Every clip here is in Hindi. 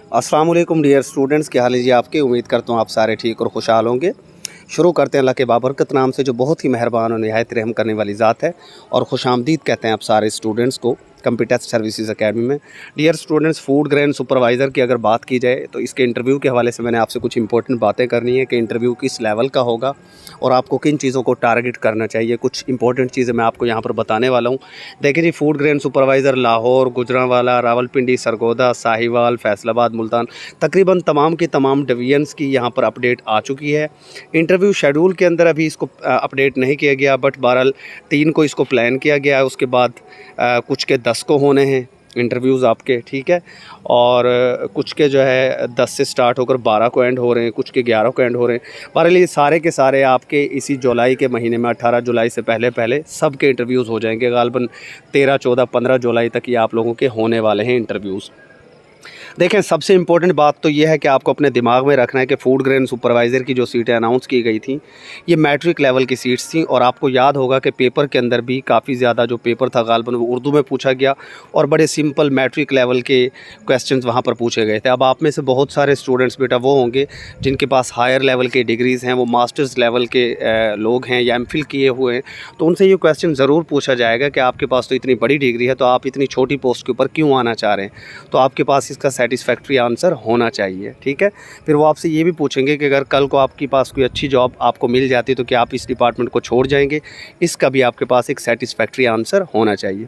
अस्सलाम वालेकुम डियर स्टूडेंट्स, क्या हाल है जी आपके। उम्मीद करता हूँ आप सारे ठीक और खुशहाल होंगे। शुरू करते हैं अल्लाह के बाबरकत नाम से, जो बहुत ही मेहरबान और निहायत रहम करने वाली ज़ात है, और खुशामदीद कहते हैं आप सारे स्टूडेंट्स को कंप्यूटर सर्विसेज एकेडमी में। Dear students, food grain supervisor की अगर बात की जाए तो इसके इंटरव्यू के हवाले से मैंने आपसे कुछ इंपॉर्टेंट बातें करनी है कि इंटरव्यू किस लेवल का होगा और आपको किन चीज़ों को टारगेट करना चाहिए। कुछ इंपॉर्टेंट चीज़ें मैं आपको यहाँ पर बताने वाला हूँ। देखिए जी, food grain supervisor Lahore, Gujranwala, Rawalpindi, Sargodha, Sahiwal, Faisalabad, Multan, तकरीबन तमाम की तमाम डिवीजन्स की यहाँ पर अपडेट आ चुकी है। इंटरव्यू शेड्यूल के अंदर अभी इसको अपडेट नहीं किया गया, बट बहरहाल 3 को इसको प्लान किया गया है। उसके बाद कुछ के 10 को होने हैं इंटरव्यूज़ आपके, ठीक है। और कुछ के जो है 10 से स्टार्ट होकर 12 को एंड हो रहे हैं, कुछ के 11 को एंड हो रहे हैं। बहरहाल ये सारे के सारे आपके इसी जुलाई के महीने में 18 जुलाई से पहले पहले सब के इंटरव्यूज़ हो जाएंगे। गालबन 13, 14, 15 जुलाई तक ये आप लोगों के होने वाले हैं इंटरव्यूज़। देखें, सबसे इम्पोर्टेंट बात तो ये है कि आपको अपने दिमाग में रखना है कि फूड ग्रेन सुपरवाइज़र की जो सीटें अनाउंस की गई थी, ये मैट्रिक लेवल की सीट्स थी। और आपको याद होगा कि पेपर के अंदर भी काफ़ी ज़्यादा जो पेपर था गालबन वो उर्दू में पूछा गया और बड़े सिंपल मैट्रिक लेवल के क्वेश्चंस वहाँ पर पूछे गए थे। अब आप में से बहुत सारे स्टूडेंट्स बेटा वो होंगे जिनके पास हायर लेवल के डिग्रीज़ हैं, वो मास्टर्स लेवल के लोग हैं या एमफिल किए हुए हैं, तो उनसे ये क्वेश्चन ज़रूर पूछा जाएगा कि आपके पास तो इतनी बड़ी डिग्री है, तो आप इतनी छोटी पोस्ट के ऊपर क्यों आना चाह रहे हैं। तो आपके पास इसका सेटिस्फैक्ट्री आंसर होना चाहिए, ठीक है। फिर वो आपसे ये भी पूछेंगे कि अगर कल को आपके पास कोई अच्छी जॉब आपको मिल जाती है तो क्या आप इस डिपार्टमेंट को छोड़ जाएंगे। इसका भी आपके पास एक सेटिस्फैक्ट्री आंसर होना चाहिए।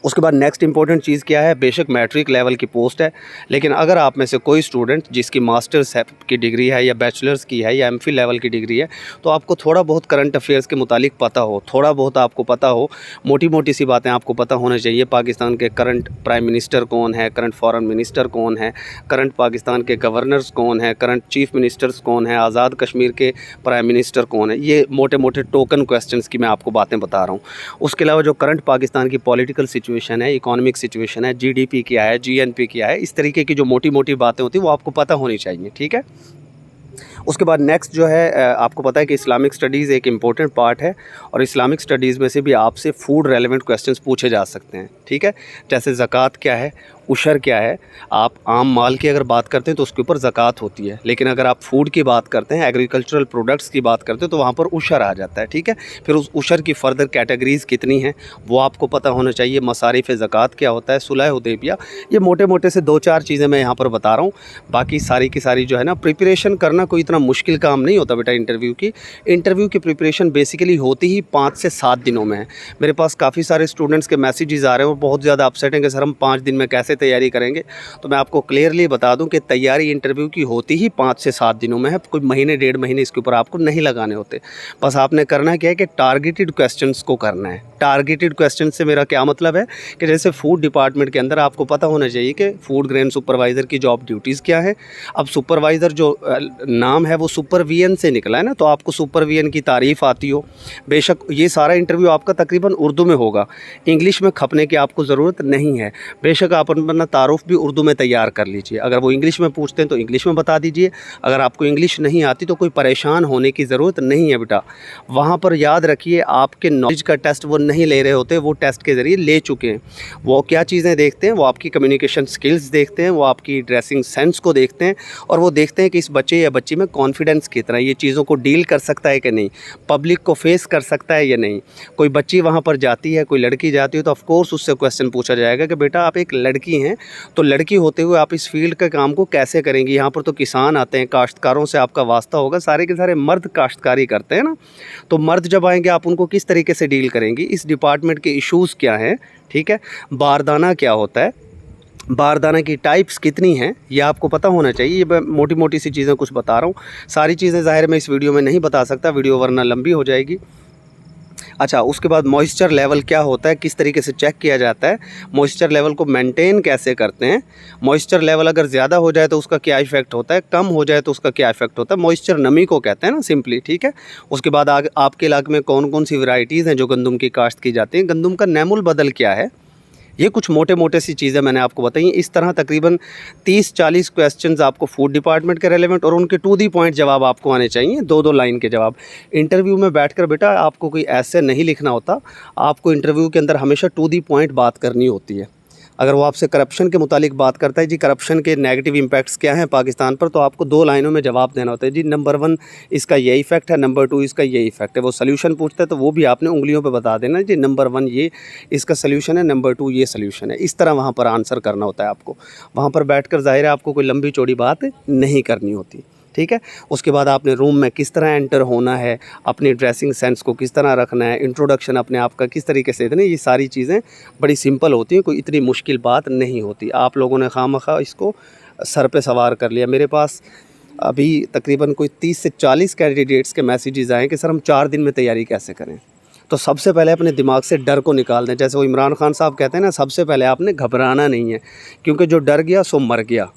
उसके बाद नेक्स्ट इंपॉर्टेंट चीज़ क्या है, बेशक मैट्रिक लेवल की पोस्ट है, लेकिन अगर आप में से कोई स्टूडेंट जिसकी मास्टर्स की डिग्री है या बैचलर्स की है या एमफिल लेवल की डिग्री है, तो आपको थोड़ा बहुत करंट अफेयर्स के मुतालिक पता हो, थोड़ा बहुत आपको पता हो, मोटी मोटी सी बातें आपको पता होना चाहिए। पाकिस्तान के करंट प्राइम मिनिस्टर कौन है, करंट फॉरेन मिनिस्टर कौन है, करंट पाकिस्तान के गवर्नर्स कौन है, करंट चीफ मिनिस्टर्स कौन है, आज़ाद कश्मीर के प्राइम मिनिस्टर कौन है। ये मोटे मोटे टोकन क्वेश्चंस की मैं आपको बातें बता रहा हूँ। उसके अलावा जो करंट पाकिस्तान की पॉलिटिकल सिचुएशन है, इकोनॉमिक सिचुएशन है, जीडीपी क्या है, जीएनपी क्या है, इस तरीके की जो मोटी मोटी बातें होती हैं वो आपको पता होनी चाहिए, ठीक है। उसके बाद नेक्स्ट जो है, आपको पता है कि इस्लामिक स्टडीज़ एक इम्पॉर्टेंट पार्ट है और इस्लामिक स्टडीज़ में से भी आपसे फूड रेलेवेंट क्वेश्चंस पूछे जा सकते हैं, ठीक है। जैसे ज़कात क्या है, उशर क्या है। आप आम माल की अगर बात करते हैं तो उसके ऊपर ज़कात होती है, लेकिन अगर आप फूड की बात करते हैं, एग्रीकल्चरल प्रोडक्ट्स की बात करते हैं, तो वहाँ पर उशर आ जाता है, ठीक है। फिर उस उशर की फ़र्दर कैटेगरीज़ कितनी हैं वो आपको पता होना चाहिए। मसारिफ़ ज़कात क्या होता है, सुलह हुदैबिया, ये मोटे मोटे से 2-4 चीज़ें मैं यहाँ पर बता रहा हूँ। बाकी सारी की सारी जो है ना, प्रिपरेशन करना कोई इतना मुश्किल काम नहीं होता बेटा। इंटरव्यू की प्रिपरेशन बेसिकली होती ही 5 से 7 दिनों में है। मेरे पास काफ़ी सारे स्टूडेंट्स के मैसेजेस आ रहे हैं और बहुत ज़्यादा अपसेट हैं कि सर हम 5 दिन में कैसे तैयारी करेंगे। तो मैं आपको क्लियरली बता दूं कि तैयारी इंटरव्यू की होती ही 5 से 7 दिनों में है। कोई महीने 1.5 महीने इसके ऊपर आपको नहीं लगाने होते। बस आपने करना क्या है कि टारगेटेड क्वेश्चंस को करना है। टारगेटेड क्वेश्चन से मेरा क्या मतलब है कि जैसे फूड डिपार्टमेंट के अंदर आपको पता होना चाहिए कि फूड ग्रेन सुपरवाइज़र की जॉब ड्यूटीज़ क्या है। अब सुपरवाइज़र जो नाम है वो सुपरवियन से निकला है ना, तो आपको सुपरवियन की तारीफ़ आती हो। बेशक ये सारा इंटरव्यू आपका तकरीबन उर्दू में होगा, इंग्लिश में खपने की आपको ज़रूरत नहीं है। बेशक आप अपना तारुफ भी उर्दू में तैयार कर लीजिए। अगर वो इंग्लिश में पूछते हैं तो इंग्लिश में बता दीजिए। अगर आपको इंग्लिश नहीं आती तो कोई परेशान होने की ज़रूरत नहीं है बेटा। वहाँ पर याद रखिए, आपके नॉलेज का टेस्ट वो नहीं ले रहे होते, वो टेस्ट के ज़रिए ले चुके हैं। वो क्या चीज़ें देखते हैं, वो आपकी कम्युनिकेशन स्किल्स देखते हैं, वो आपकी ड्रेसिंग सेंस को देखते हैं, और वो देखते हैं कि इस बच्चे या बच्ची में कॉन्फिडेंस कितना है, ये चीज़ों को डील कर सकता है कि नहीं, पब्लिक को फेस कर सकता है या नहीं। कोई बच्ची वहाँ पर जाती है, कोई लड़की जाती है, तो ऑफकोर्स उससे क्वेश्चन पूछा जाएगा कि बेटा आप एक लड़की हैं, तो लड़की होते हुए आप इस फील्ड के काम को कैसे करेंगी। यहाँ पर तो किसान आते हैं, काश्तकारों से आपका वास्ता होगा, सारे के सारे मर्द काश्तकारी करते हैं ना, तो मर्द जब आएंगे आप उनको किस तरीके से डील करेंगी, इस डिपार्टमेंट के इश्यूज़ क्या हैं, ठीक है। बारदाना क्या होता है, बारदाना की टाइप्स कितनी हैं, ये आपको पता होना चाहिए। ये मैं मोटी मोटी सी चीज़ें कुछ बता रहा हूँ, सारी चीज़ें ज़ाहिर मैं इस वीडियो में नहीं बता सकता, वीडियो वरना लंबी हो जाएगी। अच्छा, उसके बाद मॉइस्चर लेवल क्या होता है, किस तरीके से चेक किया जाता है, मॉइस्चर लेवल को मेंटेन कैसे करते हैं। मॉइस्चर लेवल अगर ज़्यादा हो जाए तो उसका क्या इफ़ेक्ट होता है, कम हो जाए तो उसका क्या इफ़ेक्ट होता है। मॉइस्चर नमी को कहते हैं ना सिंपली, ठीक है। उसके बाद आपके इलाके में कौन कौन सी वैरायटीज़ हैं जो गंदम की काश्त की जाती हैं, गंदम का नैमुल बदल क्या है, ये कुछ मोटे मोटे सी चीज़ें मैंने आपको बताई। इस तरह तकरीबन 30-40 क्वेश्चंस आपको फूड डिपार्टमेंट के रेलेवेंट और उनके टू दी पॉइंट जवाब आपको आने चाहिए, 2-2 लाइन के जवाब। इंटरव्यू में बैठकर बेटा आपको कोई ऐसे नहीं लिखना होता, आपको इंटरव्यू के अंदर हमेशा टू दी पॉइंट बात करनी होती है। अगर वो आपसे करप्शन के मुतालिक बात करता है, जी करप्शन के नेगेटिव इम्पैक्ट्स क्या हैं पाकिस्तान पर, तो आपको 2 लाइनों में जवाब देना होता है, जी नंबर 1 इसका ये इफ़ेक्ट है, नंबर 2 इसका ये इफ़ेक्ट है। वो सॉल्यूशन पूछता है तो वो भी आपने उँगलियों पे बता देना, जी नंबर 1 ये इसका सॉल्यूशन है, नंबर 2 ये सॉल्यूशन है। इस तरह वहाँ पर आंसर करना होता है आपको। वहाँ पर बैठकर ज़ाहिर है आपको कोई लंबी चौड़ी बात नहीं करनी होती, ठीक है। उसके बाद आपने रूम में किस तरह एंटर होना है, अपनी ड्रेसिंग सेंस को किस तरह रखना है, इंट्रोडक्शन अपने आप का किस तरीके से देना है, ये सारी चीज़ें बड़ी सिंपल होती हैं, कोई इतनी मुश्किल बात नहीं होती। आप लोगों ने खामखा इसको सर पे सवार कर लिया। मेरे पास अभी तकरीबन कोई 30 से 40 कैंडिडेट्स के मैसेजेस आए कि सर हम 4 दिन में तैयारी कैसे करें। तो सबसे पहले अपने दिमाग से डर को निकाल दें। जैसे वो इमरान खान साहब कहते हैं ना, सबसे पहले आपने घबराना नहीं है, क्योंकि जो डर गया सो मर गया।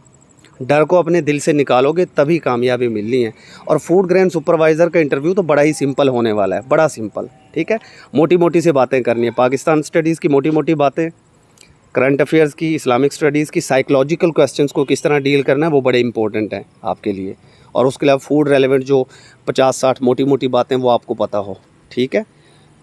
डर को अपने दिल से निकालोगे तभी कामयाबी मिलनी है। और फूड ग्रेन सुपरवाइज़र का इंटरव्यू तो बड़ा ही सिंपल होने वाला है, बड़ा सिंपल, ठीक है। मोटी मोटी सी बातें करनी है, पाकिस्तान स्टडीज़ की मोटी मोटी बातें, करंट अफेयर्स की, इस्लामिक स्टडीज़ की, साइकोलॉजिकल क्वेश्चंस को किस तरह डील करना है वो बड़े इंपॉर्टेंट हैं आपके लिए। और उसके अलावा फूड रेलेवेंट जो 50-60 मोटी मोटी बातें वो आपको पता हो, ठीक है।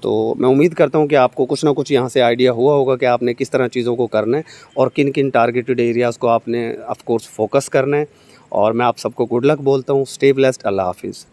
तो मैं उम्मीद करता हूँ कि आपको कुछ ना कुछ यहाँ से आइडिया हुआ होगा कि आपने किस तरह चीज़ों को करना है और किन किन टारगेटेड एरियाज़ को आपने ऑफ कोर्स फोकस करना है। और मैं आप सबको गुड लक बोलता हूँ। Stay blessed. अल्लाह हाफिज़।